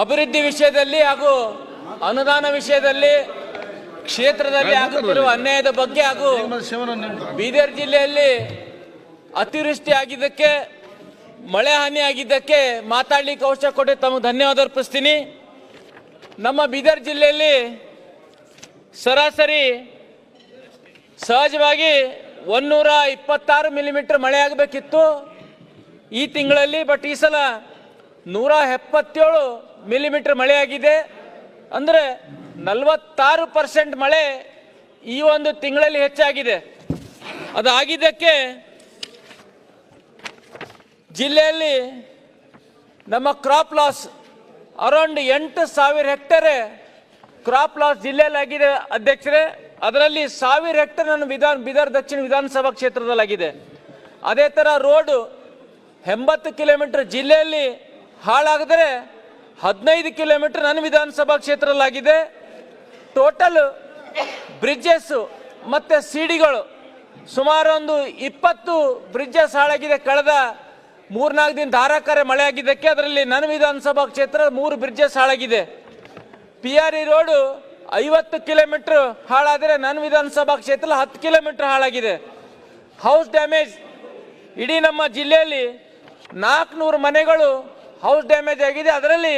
ಅಭಿವೃದ್ಧಿ ವಿಷಯದಲ್ಲಿ ಹಾಗೂ ಅನುದಾನ ವಿಷಯದಲ್ಲಿ ಕ್ಷೇತ್ರದಲ್ಲಿ ಆಗುತ್ತಿರುವ ಅನ್ಯಾಯದ ಬಗ್ಗೆ ಹಾಗೂ ಬೀದರ್ ಜಿಲ್ಲೆಯಲ್ಲಿ ಅತಿವೃಷ್ಟಿ ಆಗಿದ್ದಕ್ಕೆ ಮಳೆ ಹಾನಿ ಆಗಿದ್ದಕ್ಕೆ ಮಾತಾಡ್ಲಿಕ್ಕೆ ಅವಕಾಶ ಕೊಟ್ಟು ತಮಗೆ ಧನ್ಯವಾದ ಅರ್ಪಿಸ್ತೀನಿ. ನಮ್ಮ ಬೀದರ್ ಜಿಲ್ಲೆಯಲ್ಲಿ ಸರಾಸರಿ ಸಹಜವಾಗಿ 126 ಮಿಲಿಮೀಟರ್ ಮಳೆ ಆಗಬೇಕಿತ್ತು ಈ ತಿಂಗಳಲ್ಲಿ. ಬಟ್ ಈ ಸಲ 177 ಮಿಲಿಮೀಟರ್ ಮಳೆ ಆಗಿದೆ. ಅಂದರೆ 46% ಮಳೆ ಈ ಒಂದು ತಿಂಗಳಲ್ಲಿ ಹೆಚ್ಚಾಗಿದೆ. ಅದಾಗಿದ್ದಕ್ಕೆ ಜಿಲ್ಲೆಯಲ್ಲಿ ನಮ್ಮ crop loss around 8,000 hectare crop loss ಜಿಲ್ಲೆಯಲ್ಲಿ ಆಗಿದೆ ಅಧ್ಯಕ್ಷರೇ. ಅದರಲ್ಲಿ 1,000 ಹೆಕ್ಟೇರ್ ನನ್ನ ಬೀದರ್ ದಕ್ಷಿಣ ವಿಧಾನಸಭಾ ಕ್ಷೇತ್ರದಲ್ಲಾಗಿದೆ. ಅದೇ ಥರ ರೋಡು 80 ಕಿಲೋಮೀಟರ್ ಜಿಲ್ಲೆಯಲ್ಲಿ ಹಾಳಾಗಿದ್ರೆ 15 ಕಿಲೋಮೀಟರ್ ನನ್ನ ವಿಧಾನಸಭಾ ಕ್ಷೇತ್ರದಲ್ಲಾಗಿದೆ. ಟೋಟಲ್ ಬ್ರಿಡ್ಜಸ್ ಮತ್ತು ಸಿಡಿಗಳು ಸುಮಾರು ಒಂದು 20 ಬ್ರಿಡ್ಜಸ್ ಹಾಳಾಗಿದೆ ಕಳೆದ 3-4 ದಿನ ಧಾರಾಕಾರ ಮಳೆ ಆಗಿದ್ದಕ್ಕೆ. ಅದರಲ್ಲಿ ನನ್ನ ವಿಧಾನಸಭಾ ಕ್ಷೇತ್ರ 3 ಬ್ರಿಡ್ಜಸ್ ಹಾಳಾಗಿದೆ. PRE ರೋಡು 50 ಕಿಲೋಮೀಟರ್ ಹಾಳಾದರೆ ನನ್ನ ವಿಧಾನಸಭಾ ಕ್ಷೇತ್ರ 10 ಕಿಲೋಮೀಟರ್ ಹಾಳಾಗಿದೆ. ಹೌಸ್ ಡ್ಯಾಮೇಜ್ ಇಡೀ ನಮ್ಮ ಜಿಲ್ಲೆಯಲ್ಲಿ 400 ಮನೆಗಳು ಹೌಸ್ ಡ್ಯಾಮೇಜ್ ಆಗಿದೆ. ಅದರಲ್ಲಿ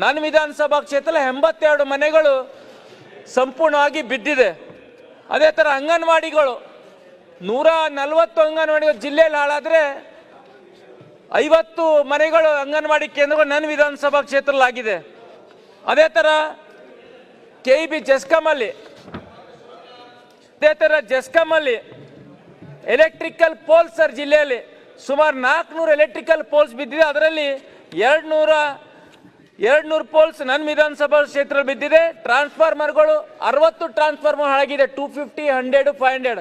ನನ್ನ ವಿಧಾನಸಭಾ ಕ್ಷೇತ್ರ 82 ಮನೆಗಳು ಸಂಪೂರ್ಣವಾಗಿ ಬಿದ್ದಿದೆ. ಅದೇ ಥರ ಅಂಗನವಾಡಿಗಳು 140 ಅಂಗನವಾಡಿಗಳು ಜಿಲ್ಲೆಯಲ್ಲಿ ಹಾಳಾದರೆ 50 ಮನೆಗಳು ಅಂಗನವಾಡಿ ಕೇಂದ್ರಗಳು ನನ್ನ ವಿಧಾನಸಭಾ ಕ್ಷೇತ್ರದಲ್ಲಾಗಿದೆ. ಅದೇ ಥರ KEB ಜೆಸ್ಕಾಮಲ್ಲಿ ಎಲೆಕ್ಟ್ರಿಕಲ್ ಪೋಲ್ಸ್ ಸರ್ ಜಿಲ್ಲೆಯಲ್ಲಿ ಸುಮಾರು 400 ಎಲೆಕ್ಟ್ರಿಕಲ್ ಪೋಲ್ಸ್ ಬಿದ್ದಿದೆ. ಅದರಲ್ಲಿ 200 ಪೋಲ್ಸ್ ನನ್ನ ವಿಧಾನಸಭಾ ಕ್ಷೇತ್ರ ಬಿದ್ದಿದೆ. ಟ್ರಾನ್ಸ್ಫಾರ್ಮರ್ಗಳು 60 ಟ್ರಾನ್ಸ್ಫಾರ್ಮರ್ ಹಾಳಾಗಿದೆ. 250, 100, 500.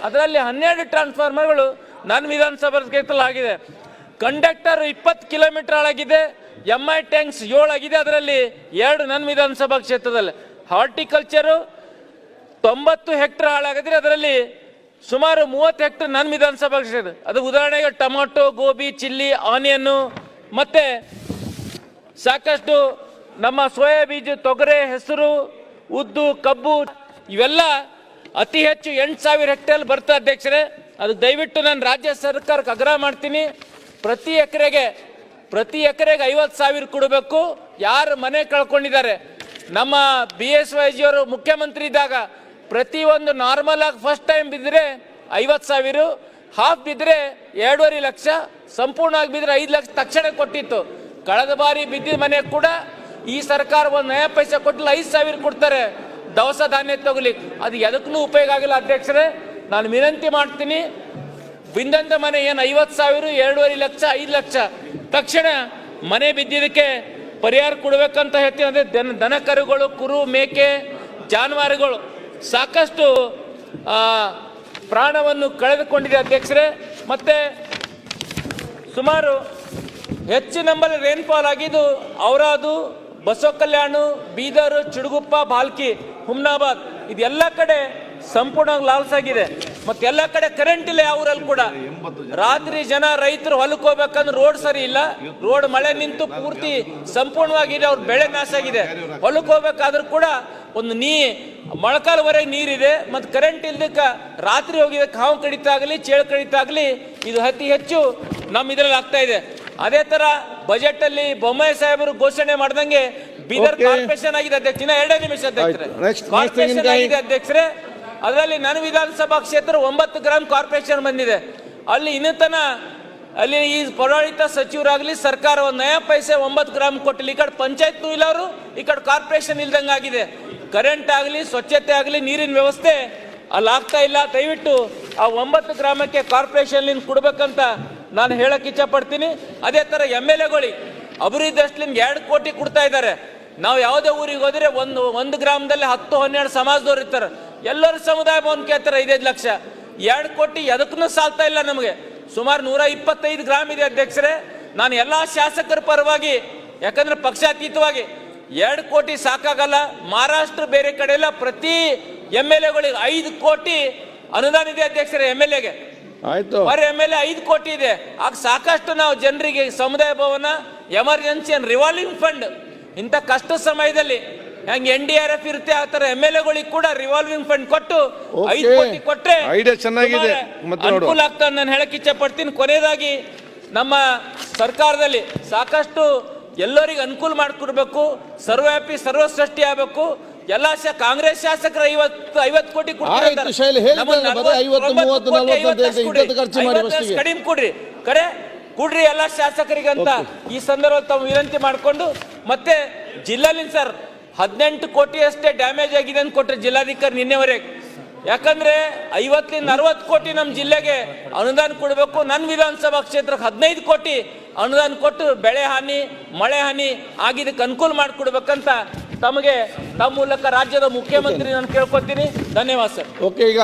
ಅದರಲ್ಲಿ 12 ಟ್ರಾನ್ಸ್ಫಾರ್ಮರ್ಗಳು ನನ್ನ ವಿಧಾನಸಭಾ ಕ್ಷೇತ್ರದಲ್ಲಿ ಆಗಿದೆ. ಕಂಡಕ್ಟರ್ 20 ಕಿಲೋಮೀಟರ್ ಹಾಳಾಗಿದೆ. MI ಟ್ಯಾಂಕ್ಸ್ 7 ಆಗಿದೆ. ಅದರಲ್ಲಿ 2 ನನ್ನ ವಿಧಾನಸಭಾ ಕ್ಷೇತ್ರದಲ್ಲಿ. ಹಾರ್ಟಿಕಲ್ಚರು 90 ಹೆಕ್ಟರ್ ಹಾಳಾಗಿದ್ರೆ ಅದರಲ್ಲಿ ಸುಮಾರು 30 ಹೆಕ್ಟರ್ ನನ್ನ ವಿಧಾನಸಭಾ ಕ್ಷೇತ್ರ. ಅದು ಉದಾಹರಣೆಗೆ ಟೊಮಾಟೊ, ಗೋಬಿ, ಚಿಲ್ಲಿ, ಆನಿಯನ್ನು ಮತ್ತೆ ಸಾಕಷ್ಟು ನಮ್ಮ ಸೋಯಾ ಬೀಜ, ತೊಗರೆ, ಹೆಸರು, ಉದ್ದು, ಕಬ್ಬು ಇವೆಲ್ಲ ಅತಿ ಹೆಚ್ಚು 8,000 ಹೆಕ್ಟೇರ್ ಬರ್ತದೆ ಅಧ್ಯಕ್ಷರೇ. ಅದು ದಯವಿಟ್ಟು ನಾನು ರಾಜ್ಯ ಸರ್ಕಾರಕ್ಕೆ ಆಗ್ರಹ ಮಾಡ್ತೀನಿ. ಪ್ರತಿ ಎಕರೆಗೆ 50,000 ಕೊಡಬೇಕು. ಯಾರು ಮನೆ ಕಳ್ಕೊಂಡಿದ್ದಾರೆ, ನಮ್ಮ BSY ಜಿಯವರು ಮುಖ್ಯಮಂತ್ರಿ ಇದ್ದಾಗ ಪ್ರತಿಯೊಂದು ನಾರ್ಮಲ್ ಆಗಿ ಫಸ್ಟ್ ಟೈಮ್ ಬಿದ್ದರೆ 50,000, ಹಾಫ್ ಬಿದ್ದರೆ 2.5 ಲಕ್ಷ, ಸಂಪೂರ್ಣವಾಗಿ ಬಿದ್ದರೆ 5 ಲಕ್ಷ ತಕ್ಷಣ ಕೊಟ್ಟಿತ್ತು. ಕಳೆದ ಬಾರಿ ಬಿದ್ದ ಮನೆ ಕೂಡ ಈ ಸರ್ಕಾರ 1 ನಯ ಪೈಸೆ ಕೊಟ್ಟಿಲ್ಲ, 5,000 ಕೊಡ್ತಾರೆ ದವಸ ಧಾನ್ಯ ತಗೊಲಿಕ್ಕೆ. ಅದು ಎದಕ್ಕೂ ಉಪಯೋಗ ಆಗಿಲ್ಲ ಅಧ್ಯಕ್ಷರೇ. ನಾನು ವಿನಂತಿ ಮಾಡ್ತೀನಿ, ಬಿಂದಂತ ಮನೆ ಏನು 50,000, 2.5 ಲಕ್ಷ, 5 ಲಕ್ಷ ತಕ್ಷಣ ಮನೆ ಬಿದ್ದಿದ್ದಕ್ಕೆ ಪರಿಹಾರ ಕೊಡಬೇಕಂತ ಹೇಳ್ತೀನಿ. ಅಂದರೆ ದನ ಕರುಗಳು, ಕುರು, ಮೇಕೆ, ಜಾನುವಾರುಗಳು ಸಾಕಷ್ಟು ಪ್ರಾಣವನ್ನು ಕಳೆದುಕೊಂಡಿದೆ ಅಧ್ಯಕ್ಷರೇ. ಮತ್ತೆ ಸುಮಾರು ಹೆಚ್ಚು ನಂಬಲ್ಲಿ ರೇನ್ಫಾಲ್ ಆಗಿದ್ದು ಔರಾದು, ಬಸವ ಕಲ್ಯಾಣ, ಬೀದರ್, ಚಿಡುಗುಪ್ಪ, ಬಾಲ್ಕಿ, ಹುಮ್ನಾಬಾದ್ ಇದೆಲ್ಲ ಕಡೆ ಸಂಪೂರ್ಣವಾಗಿ ಲಾಸ್ ಆಗಿದೆ. ಮತ್ತೆ ಎಲ್ಲ ಕಡೆ ಕರೆಂಟ್ ಇಲ್ಲ. ಯಾವ ಊರಲ್ಲಿ ಕೂಡ ರಾತ್ರಿ ಜನ ರೈತರು ಹೊಲಕ್ಕೆ ಹೋಗ್ಬೇಕಂದ್ರೆ ರೋಡ್ ಸರಿ ಇಲ್ಲ. ರೋಡ್ ಮಳೆ ನಿಂತು ಪೂರ್ತಿ ಸಂಪೂರ್ಣವಾಗಿದೆ. ಅವ್ರ ಬೆಳೆ ನಾಶ ಆಗಿದೆ. ಹೊಲಕ್ಕೆ ಹೋಗ್ಬೇಕಾದ್ರೂ ಕೂಡ ಒಂದು ಮೊಳಕಾಲವರೆಗೆ ನೀರಿದೆ. ಮತ್ತು ಕರೆಂಟ್ ಇಲ್ದಕ್ಕೆ ರಾತ್ರಿ ಹೋಗಿದ್ದಕ್ಕೆ ಹಾವು ಕಡಿತ ಆಗಲಿ, ಚೇಳು ಕಡಿತ ಆಗಲಿ, ಇದು ಅತಿ ಹೆಚ್ಚು ನಮ್ಮ ಇದರಲ್ಲಿ ಆಗ್ತಾ ಇದೆ. ಅದೇ ತರ ಬಜೆಟ್ ಅಲ್ಲಿ ಬೊಮ್ಮಾಯಿ ಸಾಹೇಬರು ಘೋಷಣೆ ಮಾಡ್ದಂಗೆ ಬೀದರ್ ಕಾರ್ಪೊರೇಷನ್ ಆಗಿದೆ ಅಧ್ಯಕ್ಷ. 2 ನಿಮಿಷ ಅಧ್ಯಕ್ಷರೇ, ಕಾರ್ಪೊರೇಷನ್ ಆಗಿದೆ ಅಧ್ಯಕ್ಷರೇ. ಅದರಲ್ಲಿ ನನ್ನ ವಿಧಾನಸಭಾ ಕ್ಷೇತ್ರ 9 ಗ್ರಾಮ್ ಕಾರ್ಪೊರೇಷನ್ ಬಂದಿದೆ. ಅಲ್ಲಿ ಇನ್ನತನ ಅಲ್ಲಿ ಈ ಪೌರಾಡಳಿತ ಸಚಿವರಾಗಲಿ ಸರ್ಕಾರ 1 ನಯ ಪೈಸೆ 9 ಗ್ರಾಮ್ ಕೊಟ್ಟಿಲ್ಲ. ಈ ಕಡೆ ಪಂಚಾಯತ್ನೂ ಇಲ್ಲ, ಅವರು ಈ ಕಡೆ ಕಾರ್ಪೊರೇಷನ್ ಇಲ್ದಂಗೆ ಆಗಿದೆ. ಕರೆಂಟ್ ಆಗಲಿ, ಸ್ವಚ್ಛತೆ ಆಗಲಿ, ನೀರಿನ ವ್ಯವಸ್ಥೆ ಅಲ್ಲಿ ಆಗ್ತಾ ಇಲ್ಲ. ದಯವಿಟ್ಟು ಆ 9 ಗ್ರಾಮಕ್ಕೆ ಕಾರ್ಪೊರೇಷನ್ ಕೊಡ್ಬೇಕಂತ ನಾನು ಹೇಳಕ್ ಇಚ್ಛೆ ಪಡ್ತೀನಿ. ಅದೇ ತರ MLAಗಳಿಗೆ ಅಭಿವೃದ್ಧಿ ಅಷ್ಟಲಿಂದ 2 ಕೋಟಿ ಕೊಡ್ತಾ ಇದ್ದಾರೆ. ನಾವು ಯಾವುದೇ ಊರಿಗೆ ಹೋದ್ರೆ ಒಂದು ಗ್ರಾಮದಲ್ಲಿ 10-12 ಸಮಾಜದವ್ರು ಇರ್ತಾರೆ. ಎಲ್ಲರೂ ಸಮುದಾಯ ಭವನ ಕೇಳ್ತಾರೆ 5-5 ಲಕ್ಷ. 2 ಕೋಟಿ ಎದಕ್ಕೂ ಸಾಲ್ತಾ ಇಲ್ಲ ನಮಗೆ. ಸುಮಾರು 125 ಗ್ರಾಮ ಇದೆ ಅಧ್ಯಕ್ಷರೇ. ನಾನು ಎಲ್ಲಾ ಶಾಸಕರ ಪರವಾಗಿ, ಯಾಕಂದ್ರೆ ಪಕ್ಷಾತೀತವಾಗಿ 2 ಕೋಟಿ ಸಾಕಾಗಲ್ಲ. ಮಹಾರಾಷ್ಟ್ರ ಬೇರೆ ಕಡೆ ಎಲ್ಲ ಪ್ರತಿ MLAಗಳಿಗೆ 5 ಕೋಟಿ ಅನುದಾನ ಇದೆ ಅಧ್ಯಕ್ಷರೇ. MLAಗೆ ಪರ್ MLA 5 ಕೋಟಿ ಇದೆ. ಆಗ ಸಾಕಷ್ಟು ನಾವು ಜನರಿಗೆ ಸಮುದಾಯ ಭವನ ಎಮರ್ಜೆನ್ಸಿ ಅಂಡ್ ರಿವಾಲ್ವಿಂಗ್ ಫಂಡ್ ಇಂಥ ಕಷ್ಟ ಸಮಯದಲ್ಲಿ ಹೆಂಗ್ NDRF ಇರುತ್ತೆ ಆ ತರ MLAಗಳಿಗೆ ಕೂಡ ರಿವಾಲ್ವಿಂಗ್ ಫಂಡ್ ಕೊಟ್ಟು 5 ಕೋಟಿ ಕೊಟ್ರೆ ಐಡಿಯಾ ಚೆನ್ನಾಗಿದೆ. ಅನುಕೂಲ ಆಗ್ತದೆ ನಾನು ಹೇಳಕ್ ಇಚ್ಛೆ ಪಡ್ತೀನಿ. ಕೊನೆಯದಾಗಿ ನಮ್ಮ ಸರ್ಕಾರದಲ್ಲಿ ಸಾಕಷ್ಟು ಎಲ್ಲರಿಗೂ ಅನುಕೂಲ ಮಾಡಿಕೊಡ್ಬೇಕು, ಸರ್ವವ್ಯಾಪಿ ಸರ್ವಸೃಷ್ಟಿ ಆಗಬೇಕು. ಎಲ್ಲ ಕಾಂಗ್ರೆಸ್ ಶಾಸಕರು 50 ಕೋಟಿ ಕಡಿಮೆ ಕೊಡ್ರಿ, ಕರೆ ಕೊಡ್ರಿ ಎಲ್ಲ ಶಾಸಕರಿಗೆ ಅಂತ ಈ ಸಂದರ್ಭದಲ್ಲಿ ತಾವು ವಿನಂತಿ ಮಾಡಿಕೊಂಡು, ಮತ್ತೆ ಜಿಲ್ಲೆಯಲ್ಲಿ ಸರ್ 18 ಕೋಟಿ ಅಷ್ಟೇ ಡ್ಯಾಮೇಜ್ ಆಗಿದೆ ಅಂತ ಕೊಟ್ಟರೆ ಜಿಲ್ಲಾಧಿಕಾರಿ ನಿನ್ನೆವರೆಗೆ. ಯಾಕಂದ್ರೆ 50ರಿಂದ 60 ಕೋಟಿ ನಮ್ಮ ಜಿಲ್ಲೆಗೆ ಅನುದಾನ ಕೊಡಬೇಕು. ನನ್ನ ವಿಧಾನಸಭಾ ಕ್ಷೇತ್ರಕ್ಕೆ 15 ಕೋಟಿ ಅನುದಾನ ಕೊಟ್ಟು ಬೆಳೆ ಹಾನಿ ಮಳೆ ಹಾನಿ ಆಗಿದ್ದಕ್ಕೆ ಅನುಕೂಲ ಮಾಡಿಕೊಡ್ಬೇಕಂತ ತಮ್ಮ ಮೂಲಕ ರಾಜ್ಯದ ಮುಖ್ಯಮಂತ್ರಿ ನಾನು ಕೇಳ್ಕೊತೀನಿ. ಧನ್ಯವಾದ ಸರ್. ಓಕೆ, ಈಗ